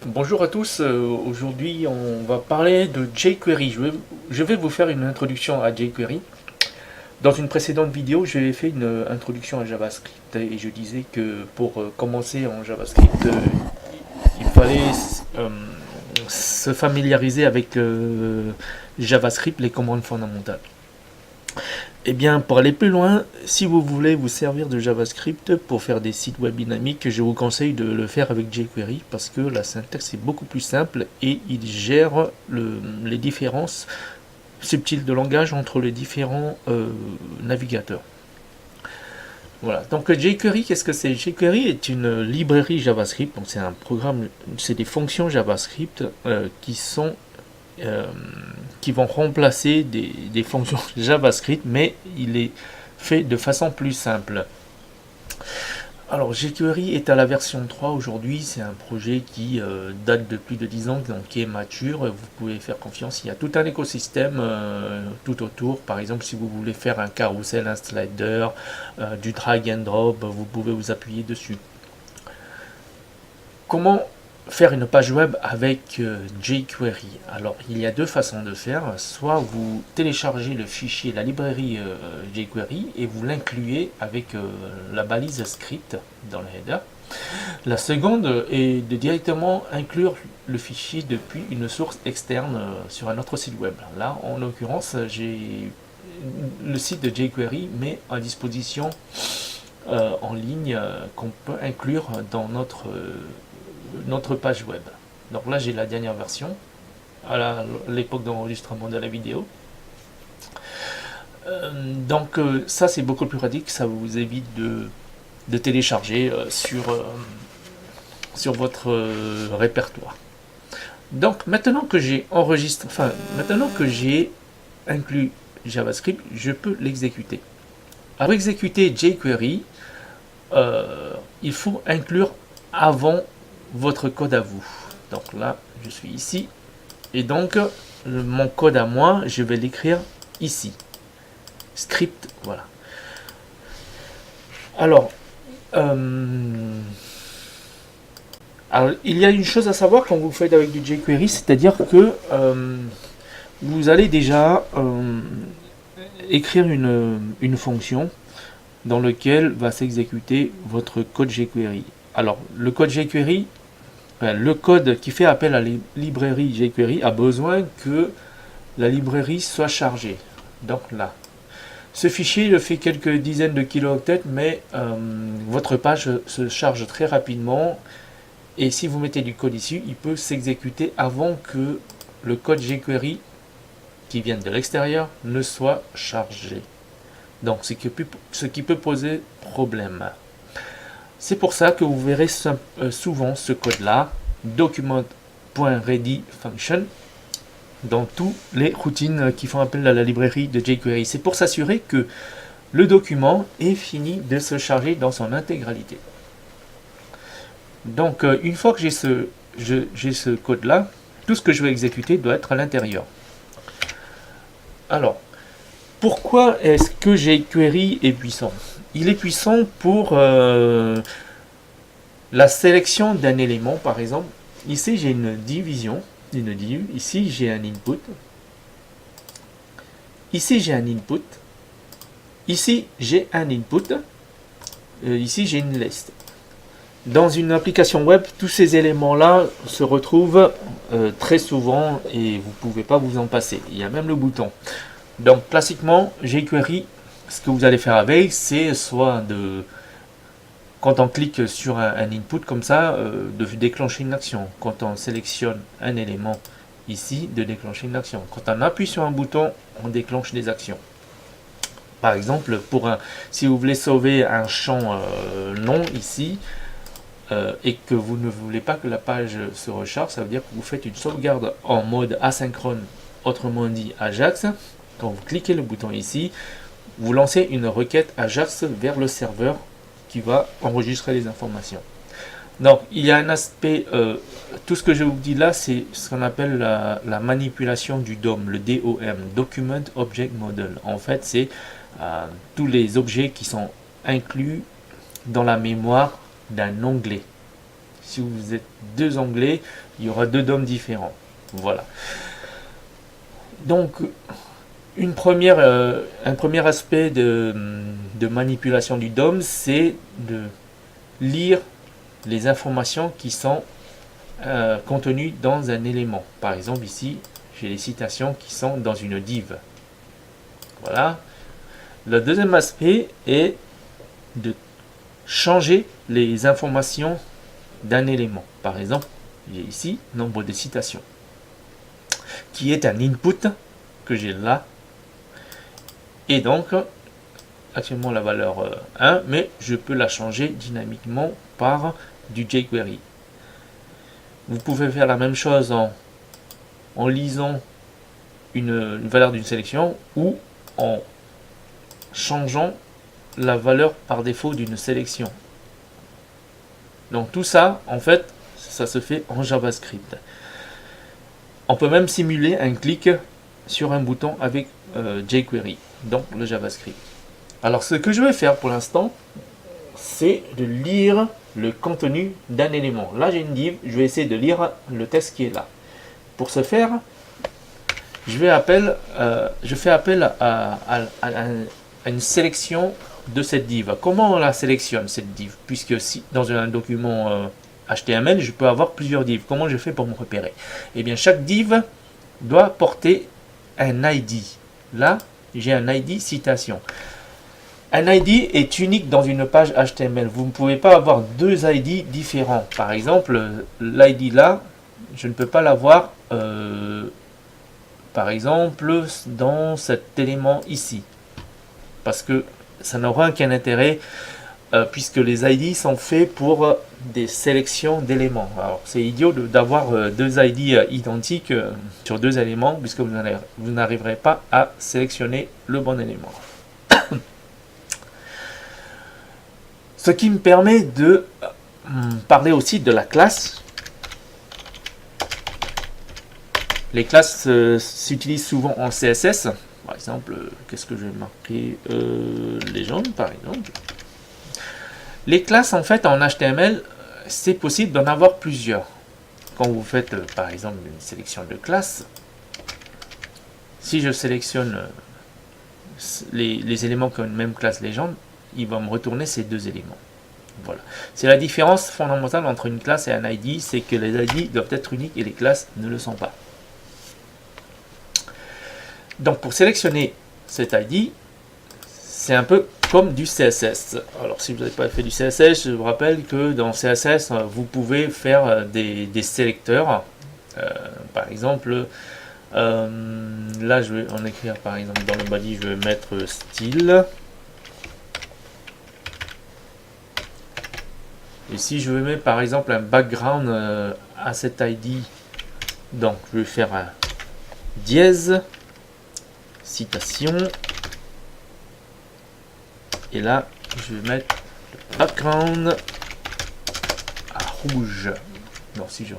Bonjour à tous, aujourd'hui on va parler de jQuery. Je vais vous faire une introduction à jQuery. Dans une précédente vidéo, j'avais fait une introduction à JavaScript et je disais que pour commencer en JavaScript, il fallait euh, se familiariser avec JavaScript, les commandes fondamentales. Eh bien, pour aller plus loin, si vous voulez vous servir de JavaScript pour faire des sites web dynamiques, je vous conseille de le faire avec jQuery parce que la syntaxe est beaucoup plus simple et il gère les différences subtiles de langage entre les différents navigateurs. Voilà, donc jQuery, qu'est-ce que c'est? jQuery est une librairie JavaScript, donc c'est un programme, c'est des fonctions JavaScript euh, qui vont remplacer des fonctions JavaScript, mais il est fait de façon plus simple. Alors jQuery est à la version 3 aujourd'hui, c'est un projet qui date de plus de 10 ans, donc qui est mature, vous pouvez faire confiance, il y a tout un écosystème tout autour, par exemple si vous voulez faire un carousel, un slider, du drag and drop, vous pouvez vous appuyer dessus. Comment faire une page web avec jQuery? Alors il y a deux façons de faire, soit vous téléchargez le fichier, la librairie jQuery et vous l'incluez avec la balise script dans le header. La seconde est de directement inclure le fichier depuis une source externe sur un autre site web. Là en l'occurrence j'ai le site de jQuery met à disposition en ligne qu'on peut inclure dans notre page web. Donc là j'ai la dernière version à l'époque d'enregistrement de la vidéo. Donc ça c'est beaucoup plus pratique, ça vous évite de télécharger sur votre répertoire. Donc maintenant que j'ai enregistré, enfin maintenant que j'ai inclus JavaScript, je peux l'exécuter. Pour exécuter jQuery, il faut inclure avant votre code à vous. Donc là, je suis ici. Et donc, mon code à moi, je vais l'écrire ici. Script, voilà. Alors, il y a une chose à savoir quand vous faites avec du jQuery, c'est-à-dire que vous allez déjà écrire une fonction dans laquelle va s'exécuter votre code jQuery. Alors, le code jQuery, le code qui fait appel à la librairie jQuery a besoin que la librairie soit chargée. Donc là, ce fichier le fait quelques dizaines de kilooctets, mais votre page se charge très rapidement. Et si vous mettez du code ici, il peut s'exécuter avant que le code jQuery qui vient de l'extérieur ne soit chargé. Donc, ce qui peut poser problème. C'est pour ça que vous verrez souvent ce code-là, document.ready function, dans toutes les routines qui font appel à la librairie de jQuery. C'est pour s'assurer que le document est fini de se charger dans son intégralité. Donc, une fois que j'ai ce code-là, tout ce que je vais exécuter doit être à l'intérieur. Alors, pourquoi est-ce que jQuery est puissant? Il est puissant pour la sélection d'un élément, par exemple. Ici, j'ai une division, une div. Ici, j'ai un input. Ici, j'ai un input. Ici, j'ai un input. Ici, j'ai une liste. Dans une application web, tous ces éléments-là se retrouvent très souvent et vous ne pouvez pas vous en passer. Il y a même le bouton. Donc, classiquement, jQuery, ce que vous allez faire avec, c'est soit quand on clique sur un input comme ça, de déclencher une action. Quand on sélectionne un élément ici, de déclencher une action. Quand on appuie sur un bouton, on déclenche des actions. Par exemple, si vous voulez sauver un champ nom ici, et que vous ne voulez pas que la page se recharge, ça veut dire que vous faites une sauvegarde en mode asynchrone, autrement dit Ajax. Quand vous cliquez le bouton ici, vous lancez une requête Ajax vers le serveur qui va enregistrer les informations. Donc il y a un aspect, tout ce que je vous dis là, c'est ce qu'on appelle la manipulation du DOM, le DOM, Document Object Model. En fait, c'est tous les objets qui sont inclus dans la mémoire d'un onglet. Si vous êtes deux onglets, il y aura deux DOM différents. Voilà. Donc, un premier aspect de manipulation du DOM, c'est de lire les informations qui sont contenues dans un élément. Par exemple, ici, j'ai les citations qui sont dans une div. Voilà. Le deuxième aspect est de changer les informations d'un élément. Par exemple, j'ai ici nombre de citations, qui est un input que j'ai là. Et donc, actuellement la valeur 1, mais je peux la changer dynamiquement par du jQuery. Vous pouvez faire la même chose en lisant une valeur d'une sélection ou en changeant la valeur par défaut d'une sélection. Donc tout ça, en fait, ça se fait en JavaScript. On peut même simuler un clic sur un bouton avec jQuery, donc le JavaScript. Alors ce que je vais faire pour l'instant, c'est de lire le contenu d'un élément. Là j'ai une div, je vais essayer de lire le texte qui est là. Pour ce faire, je fais appel à une sélection de cette div. Comment on la sélectionne cette div? Puisque si dans un document HTML, je peux avoir plusieurs divs. Comment je fais pour me repérer? Eh bien, chaque div doit porter un ID. Là, j'ai un ID citation. Un ID est unique dans une page HTML. Vous ne pouvez pas avoir deux ID différents. Par exemple, l'ID là, je ne peux pas l'avoir, par exemple, dans cet élément ici. Parce que ça n'aura aucun intérêt, puisque les ID sont faits pour des sélections d'éléments. Alors, c'est idiot d'avoir deux ID identiques sur deux éléments, puisque vous n'arriverez pas à sélectionner le bon élément. Ce qui me permet de parler aussi de la classe. Les classes s'utilisent souvent en CSS. Par exemple, qu'est-ce que je vais marquer? Légende, par exemple. Les classes, en fait, en HTML, c'est possible d'en avoir plusieurs. Quand vous faites, par exemple, une sélection de classe, si je sélectionne les éléments qui ont une même classe légende, il va me retourner ces deux éléments. Voilà. C'est la différence fondamentale entre une classe et un ID, c'est que les ID doivent être uniques et les classes ne le sont pas. Donc pour sélectionner cet ID, c'est un peu comme du CSS. Alors si vous n'avez pas fait du CSS, je vous rappelle que dans CSS, vous pouvez faire des sélecteurs. Par exemple, là je vais en écrire par exemple dans le body, je vais mettre style. Et si je veux mettre par exemple un background à cet ID, donc je vais faire un dièse, citation, et là je vais mettre le background à rouge. Non, si je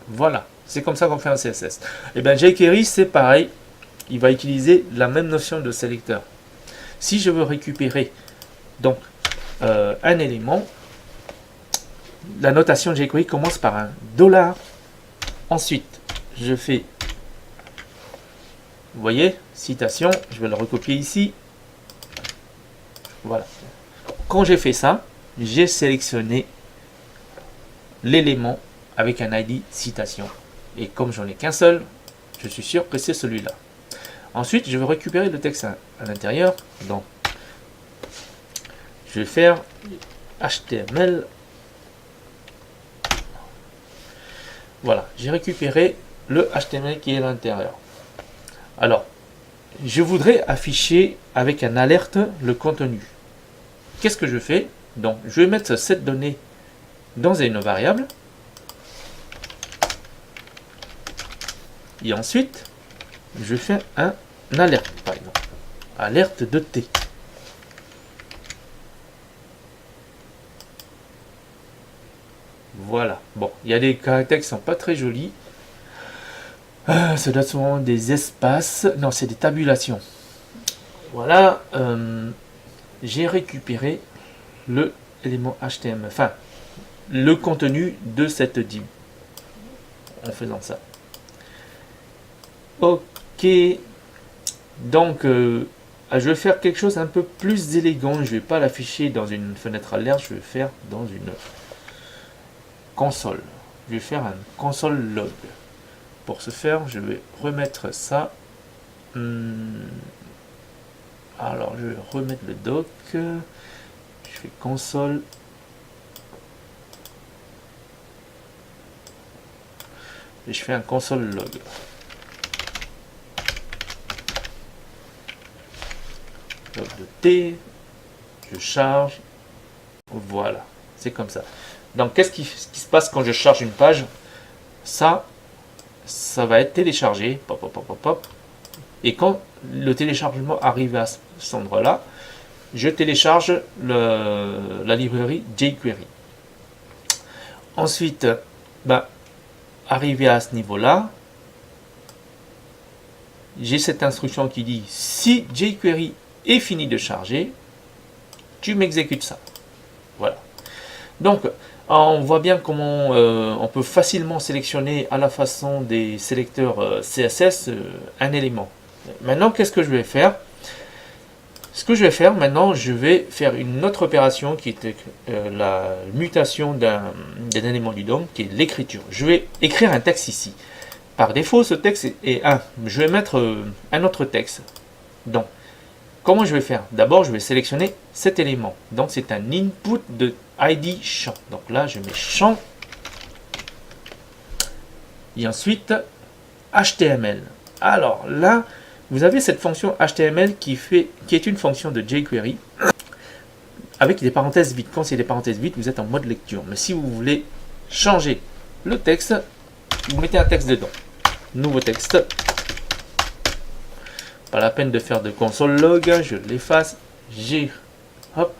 voilà, c'est comme ça qu'on fait un CSS. Et bien jQuery c'est pareil, il va utiliser la même notion de sélecteur. Si je veux récupérer donc un élément, la notation de jQuery commence par un $. Ensuite, je fais, vous voyez, citation, je vais le recopier ici. Voilà. Quand j'ai fait ça, j'ai sélectionné l'élément avec un ID citation. Et comme j'en ai qu'un seul, je suis sûr que c'est celui-là. Ensuite, je vais récupérer le texte à l'intérieur. Donc, je vais faire HTML. Voilà, j'ai récupéré le HTML qui est à l'intérieur. Alors, je voudrais afficher avec un alerte le contenu. Qu'est-ce que je fais? Donc, je vais mettre cette donnée dans une variable. Et ensuite, je fais un alerte, par exemple. Alerte de T. Voilà. Bon, il y a des caractères qui sont pas très jolis. Ça doit être souvent des espaces. Non, c'est des tabulations. Voilà. J'ai récupéré le élément HTML. Enfin, le contenu de cette div en faisant ça. Ok, donc je vais faire quelque chose un peu plus élégant. Je vais pas l'afficher dans une fenêtre alerte, je vais faire dans une console. Je vais faire un console log. Pour ce faire, je vais remettre ça. Alors, je vais remettre le doc. Je fais console. Et je fais un console log. Log de T. Je charge. Voilà. C'est comme ça. Donc, qu'est-ce qui se passe quand je charge une page? Ça va être téléchargé. Pop, pop, pop, pop, pop. Et quand le téléchargement arrive à cet endroit-là, je télécharge la librairie jQuery. Ensuite, arrivé à ce niveau-là, j'ai cette instruction qui dit si jQuery est fini de charger, tu m'exécutes ça. Voilà. Donc, on voit bien comment on peut facilement sélectionner à la façon des sélecteurs CSS un élément. Maintenant, qu'est-ce que je vais faire? Ce que je vais faire maintenant, je vais faire une autre opération qui est la mutation d'un élément du DOM, qui est l'écriture. Je vais écrire un texte ici. Par défaut, ce texte est 1. Je vais mettre un autre texte. Donc, comment je vais faire? D'abord, je vais sélectionner cet élément. Donc, c'est un input de ID champ. Donc là, je mets champ. Et ensuite, HTML. Alors là, vous avez cette fonction HTML qui est une fonction de jQuery avec des parenthèses vides. Quand c'est des parenthèses vides, vous êtes en mode lecture. Mais si vous voulez changer le texte, vous mettez un texte dedans. Nouveau texte. Pas la peine de faire de console log. Je l'efface. Hop.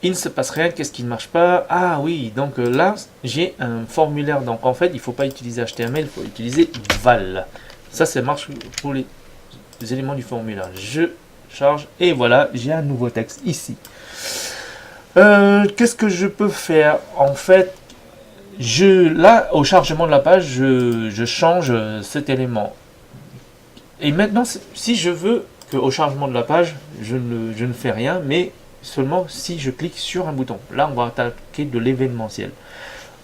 Il ne se passe rien, qu'est-ce qui ne marche pas? Ah oui, donc là, j'ai un formulaire. Donc en fait, il ne faut pas utiliser HTML, il faut utiliser val. Ça marche pour les éléments du formulaire. Je charge et voilà, j'ai un nouveau texte ici. Qu'est-ce que je peux faire? En fait, là, au chargement de la page, je change cet élément. Et maintenant, si je veux qu'au chargement de la page, je ne fais rien, mais seulement si je clique sur un bouton. Là, on va attaquer de l'événementiel.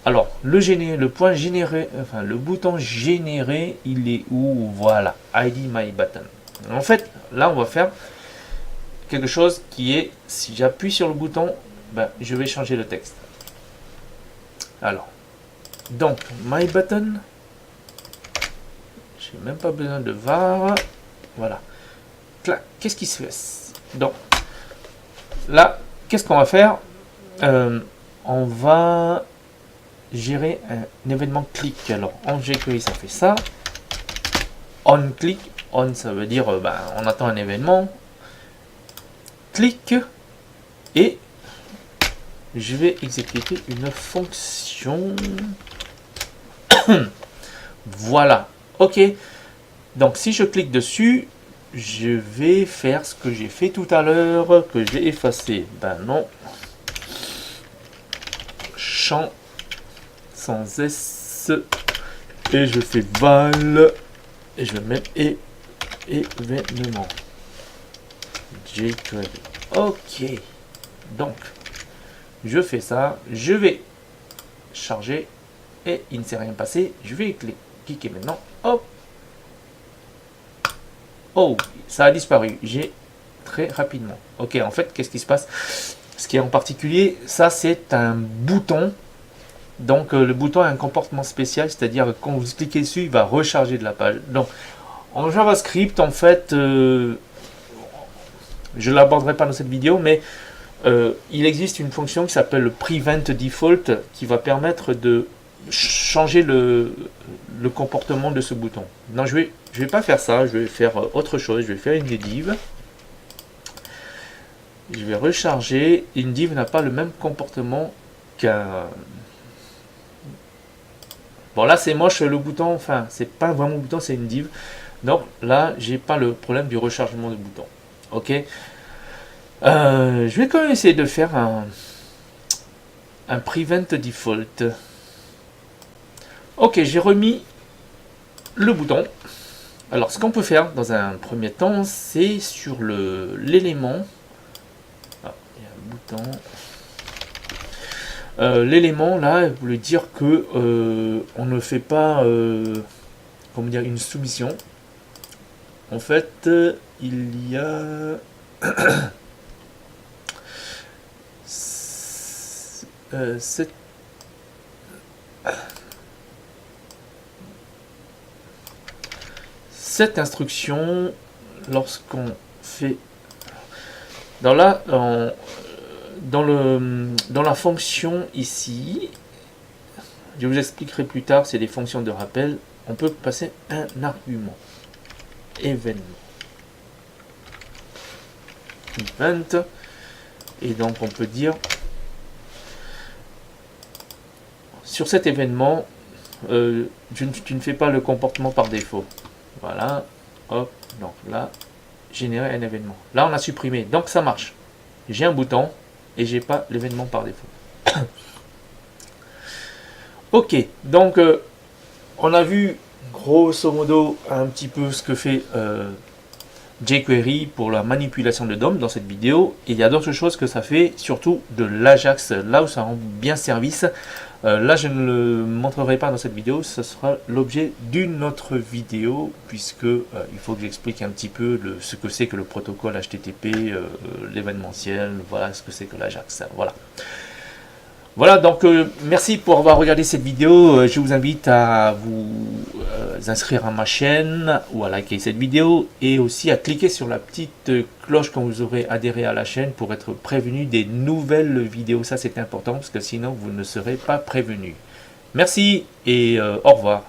Alors, le point généré, enfin le bouton généré, il est où? Voilà, ID My Button. En fait, là, on va faire quelque chose qui est, si j'appuie sur le bouton, je vais changer le texte. Alors, donc, My Button, j'ai même pas besoin de var. Voilà. Qu'est-ce qui se fait? Donc, là, qu'est-ce qu'on va faire? On va gérer un événement click. Alors, en jQuery, ça fait ça. On click, on, ça veut dire on attend un événement. Click, et je vais exécuter une fonction. Voilà. Ok. Donc, si je clique dessus, je vais faire ce que j'ai fait tout à l'heure, que j'ai effacé. Non. Champ sans S. Et je fais val. Et je vais mettre événement. jQuery. Ok. Donc, je fais ça. Je vais charger. Et il ne s'est rien passé. Je vais cliquer maintenant. Hop. Oh, ça a disparu. J'ai très rapidement. Ok, en fait, qu'est-ce qui se passe? Ce qui est en particulier, ça c'est un bouton. Donc le bouton a un comportement spécial, c'est-à-dire que quand vous cliquez dessus, il va recharger de la page. Donc en JavaScript, en fait, je ne l'aborderai pas dans cette vidéo, mais il existe une fonction qui s'appelle le Prevent Default qui va permettre de changer le comportement de ce bouton. Non, je vais pas faire ça, je vais faire autre chose, je vais faire une div. Je vais recharger. Une div n'a pas le même comportement qu'un... Bon, là c'est moche le bouton, enfin c'est pas vraiment un bouton, c'est une div. Donc là j'ai pas le problème du rechargement de bouton. Ok. Je vais quand même essayer de faire un prevent default. Ok, j'ai remis le bouton. Alors, ce qu'on peut faire dans un premier temps, c'est sur l'élément. Ah, il y a un bouton. L'élément là, vous voulez dire que on ne fait pas, comment dire, une soumission. En fait, il y a cette instruction lorsqu'on fait dans la fonction ici, je vous expliquerai plus tard, c'est des fonctions de rappel, on peut passer un argument événement event, et donc on peut dire sur cet événement tu ne fais pas le comportement par défaut. Voilà, hop, donc là générer un événement, là on a supprimé, donc ça marche, j'ai un bouton et j'ai pas l'événement par défaut. Ok, donc on a vu grosso modo un petit peu ce que fait jQuery pour la manipulation de DOM dans cette vidéo, et il y a d'autres choses que ça fait, surtout de l'Ajax, là où ça rend bien service. Là je ne le montrerai pas dans cette vidéo, ce sera l'objet d'une autre vidéo, puisque il faut que j'explique un petit peu ce que c'est que le protocole HTTP, l'événementiel, voilà ce que c'est que l'Ajax, voilà. Voilà, donc merci pour avoir regardé cette vidéo. Je vous invite à vous inscrire à ma chaîne ou à liker cette vidéo, et aussi à cliquer sur la petite cloche quand vous aurez adhéré à la chaîne pour être prévenu des nouvelles vidéos. Ça c'est important parce que sinon vous ne serez pas prévenu. Merci et au revoir.